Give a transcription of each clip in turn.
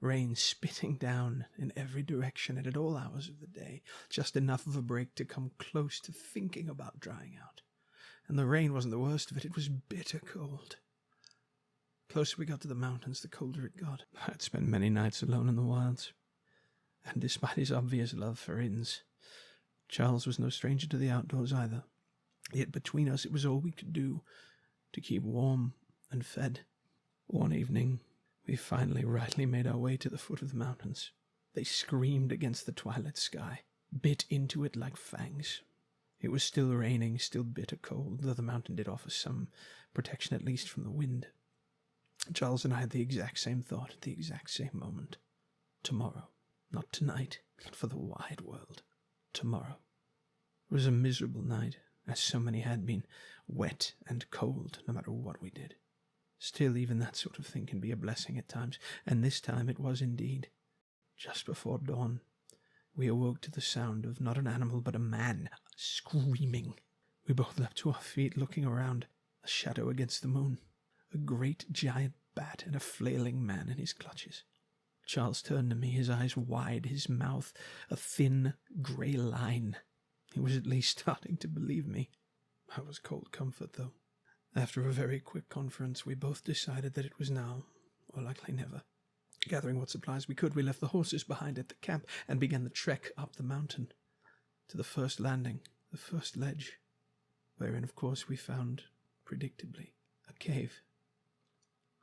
rain spitting down in every direction and at all hours of the day, just enough of a break to come close to thinking about drying out. And the rain wasn't the worst of it, it was bitter cold. The closer we got to the mountains, the colder it got. I had spent many nights alone in the wilds, and despite his obvious love for inns, Charles was no stranger to the outdoors either. Yet between us it was all we could do to keep warm and fed. One evening, we finally rightly made our way to the foot of the mountains. They screamed against the twilight sky, bit into it like fangs. It was still raining, still bitter cold, though the mountain did offer some protection at least from the wind. Charles and I had the exact same thought at the exact same moment. Tomorrow. Not tonight, not for the wide world. Tomorrow. It was a miserable night, as so many had been, wet and cold, no matter what we did. Still, even that sort of thing can be a blessing at times, and this time it was indeed. Just before dawn, we awoke to the sound of not an animal but a man screaming. We both leapt to our feet, looking around, a shadow against the moon, a great giant bat and a flailing man in his clutches. Charles turned to me, his eyes wide, his mouth a thin grey line. He was at least starting to believe me. I was cold comfort, though. After a very quick conference, we both decided that it was now, or likely never. Gathering what supplies we could, we left the horses behind at the camp and began the trek up the mountain to the first landing, the first ledge, wherein, of course, we found, predictably, a cave.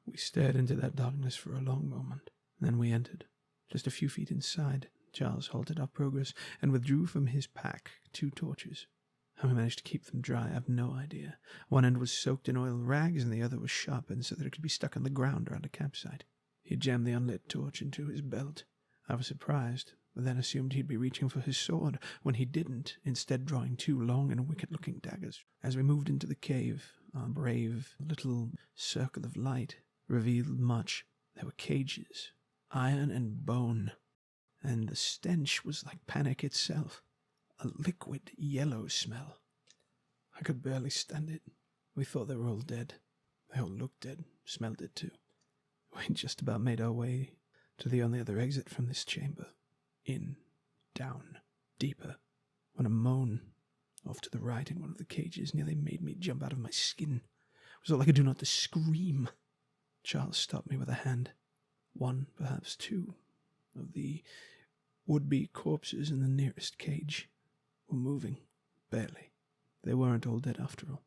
We stared into that darkness for a long moment. Then we entered. Just a few feet inside, Charles halted our progress and withdrew from his pack 2 torches. How we managed to keep them dry, I have no idea. One end was soaked in oil rags, and the other was sharpened so that it could be stuck on the ground around a campsite. He jammed the unlit torch into his belt. I was surprised, but then assumed he'd be reaching for his sword, when he didn't, instead drawing 2 long and wicked-looking daggers. As we moved into the cave, our brave little circle of light revealed much. There were cages, iron and bone, and the stench was like panic itself. A liquid yellow smell. I could barely stand it. We thought they were all dead. They all looked dead, smelled it too. We just about made our way to the only other exit from this chamber. In, down, deeper, when a moan off to the right in one of the cages nearly made me jump out of my skin. It was all I could do not to scream. Charles stopped me with a hand. 1, perhaps 2, of the would-be corpses in the nearest cage were moving, barely. They weren't all dead after all.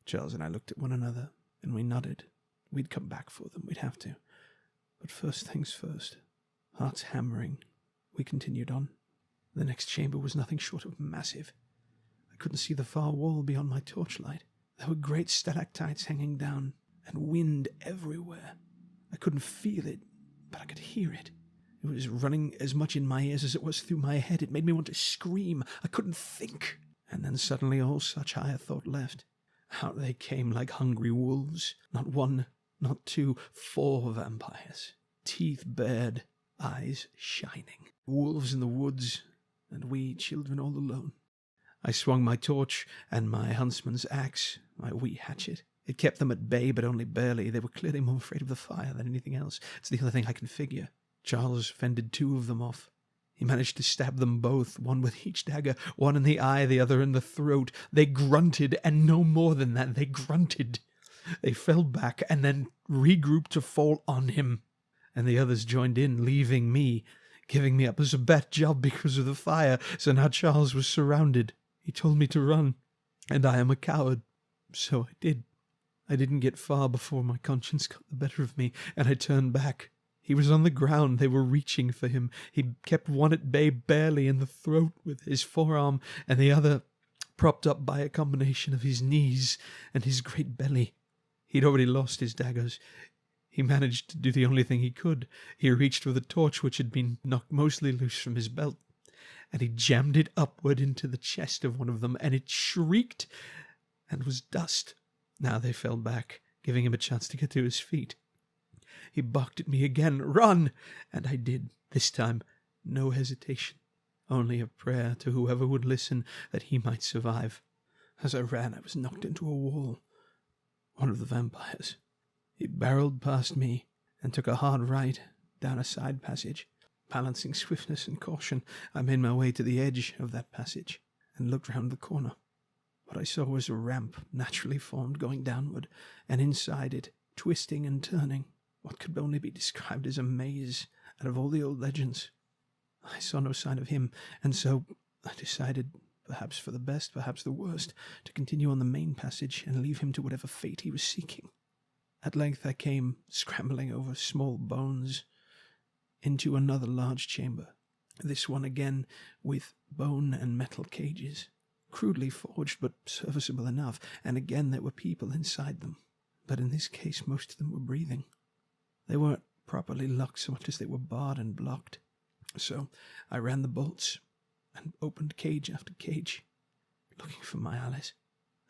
Charles and I looked at one another, and we nodded. We'd come back for them, we'd have to. But first things first. Hearts hammering, we continued on. The next chamber was nothing short of massive. I couldn't see the far wall beyond my torchlight. There were great stalactites hanging down, and wind everywhere. I couldn't feel it, but I could hear it. It was running as much in my ears as it was through my head. It made me want to scream. I couldn't think. And then suddenly all such higher thought left. Out they came like hungry wolves. Not 1, not 2, 4 vampires. Teeth bared, eyes shining. Wolves in the woods, and we children all alone. I swung my torch and my huntsman's axe, my wee hatchet. It kept them at bay, but only barely. They were clearly more afraid of the fire than anything else. It's the only thing I can figure. Charles fended 2 of them off. He managed to stab them both, one with each dagger, one in the eye, the other in the throat. They grunted, and no more than that, they grunted. They fell back, and then regrouped to fall on him. And the others joined in, leaving me, giving me up as a bad job because of the fire. So now Charles was surrounded. He told me to run, and I am a coward. So I did. I didn't get far before my conscience got the better of me, and I turned back. He was on the ground. They were reaching for him. He kept one at bay barely in the throat with his forearm, and the other propped up by a combination of his knees and his great belly. He'd already lost his daggers. He managed to do the only thing he could. He reached for the torch, which had been knocked mostly loose from his belt, and he jammed it upward into the chest of one of them, and it shrieked and was dust. Now they fell back, giving him a chance to get to his feet. He barked at me again, "Run!" And I did, this time, no hesitation, only a prayer to whoever would listen that he might survive. As I ran, I was knocked into a wall. One of the vampires. He barreled past me and took a hard right, down a side passage. Balancing swiftness and caution, I made my way to the edge of that passage and looked round the corner. What I saw was a ramp naturally formed going downward, and inside it, twisting and turning, what could only be described as a maze out of all the old legends. I saw no sign of him, and so I decided, perhaps for the best, perhaps the worst, to continue on the main passage and leave him to whatever fate he was seeking. At length I came, scrambling over small bones, into another large chamber, this one again with bone and metal cages, crudely forged but serviceable enough, and again there were people inside them, but in this case most of them were breathing. They weren't properly locked so much as they were barred and blocked, so I ran the bolts and opened cage after cage, looking for my Alice.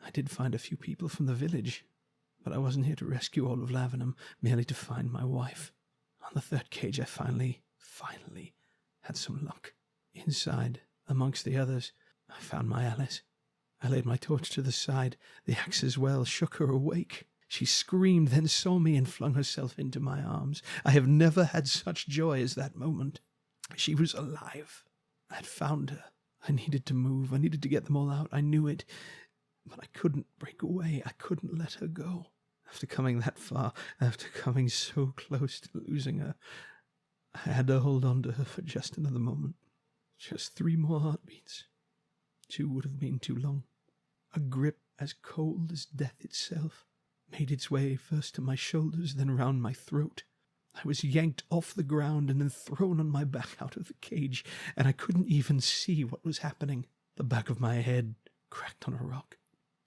I did find a few people from the village, but I wasn't here to rescue all of Lavenham, merely to find my wife. On the third cage I finally had some luck. Inside, amongst the others, I found my Alice. I laid my torch to the side. The axe as well shook her awake. She screamed, then saw me and flung herself into my arms. I have never had such joy as that moment. She was alive. I had found her. I needed to move. I needed to get them all out. I knew it. But I couldn't break away. I couldn't let her go. After coming that far, after coming so close to losing her, I had to hold on to her for just another moment. Just 3 more heartbeats. 2 would have been too long. A grip as cold as death itself made its way first to my shoulders, then round my throat. I was yanked off the ground and then thrown on my back out of the cage, and I couldn't even see what was happening. The back of my head cracked on a rock.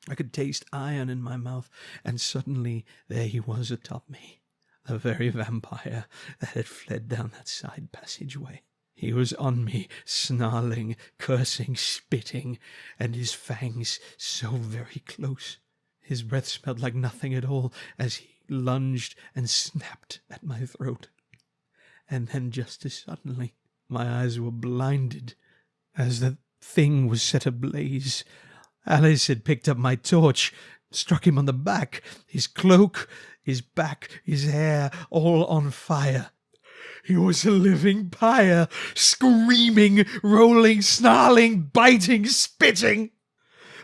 I could taste iron in my mouth, and suddenly there he was atop me, the very vampire that had fled down that side passageway. He was on me, snarling, cursing, spitting, and his fangs so very close. His breath smelled like nothing at all as he lunged and snapped at my throat. And then just as suddenly, my eyes were blinded as the thing was set ablaze. Alice had picked up my torch, struck him on the back, his cloak, his back, his hair, all on fire. He was a living pyre, screaming, rolling, snarling, biting, spitting.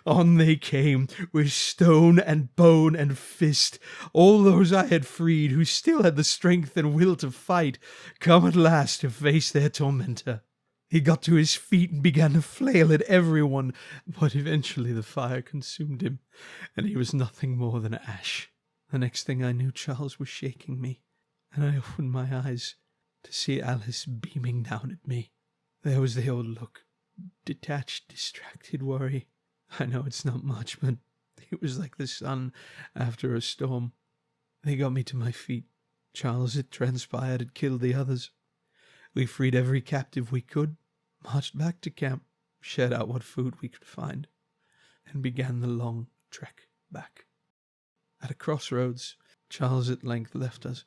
On they came, with stone and bone and fist, all those I had freed who still had the strength and will to fight, come at last to face their tormentor. He got to his feet and began to flail at everyone, but eventually the fire consumed him, and he was nothing more than ash. The next thing I knew, Charles was shaking me, and I opened my eyes to see Alice beaming down at me. There was the old look, detached, distracted worry. I know it's not much, but it was like the sun after a storm. They got me to my feet. Charles, it transpired, had killed the others. We freed every captive we could, marched back to camp, shared out what food we could find, and began the long trek back. At a crossroads, Charles at length left us.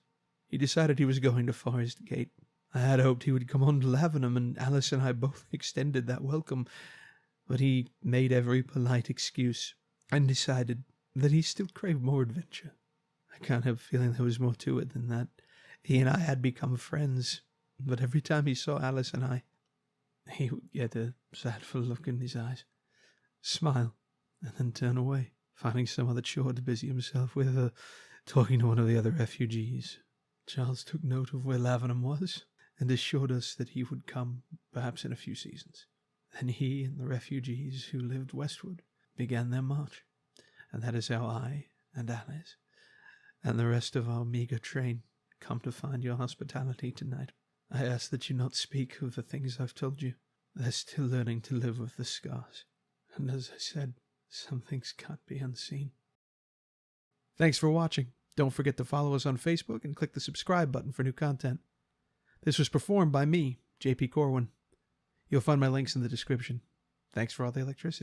He decided he was going to Forest Gate. I had hoped he would come on to Lavenham, and Alice and I both extended that welcome, but he made every polite excuse and decided that he still craved more adventure. I can't help feeling there was more to it than that. He and I had become friends, but every time he saw Alice and I, he would get a sadful look in his eyes, smile, and then turn away, finding some other chore to busy himself with, talking to one of the other refugees. Charles took note of where Lavenham was, and assured us that he would come, perhaps in a few seasons. Then he and the refugees who lived westward began their march, and that is how I and Alice and the rest of our meagre train come to find your hospitality tonight. I ask that you not speak of the things I've told you. They're still learning to live with the scars, and as I said, some things can't be unseen. Thanks for watching. Don't forget to follow us on Facebook and click the subscribe button for new content. This was performed by me, JP Corwin. You'll find my links in the description. Thanks for all the electricity.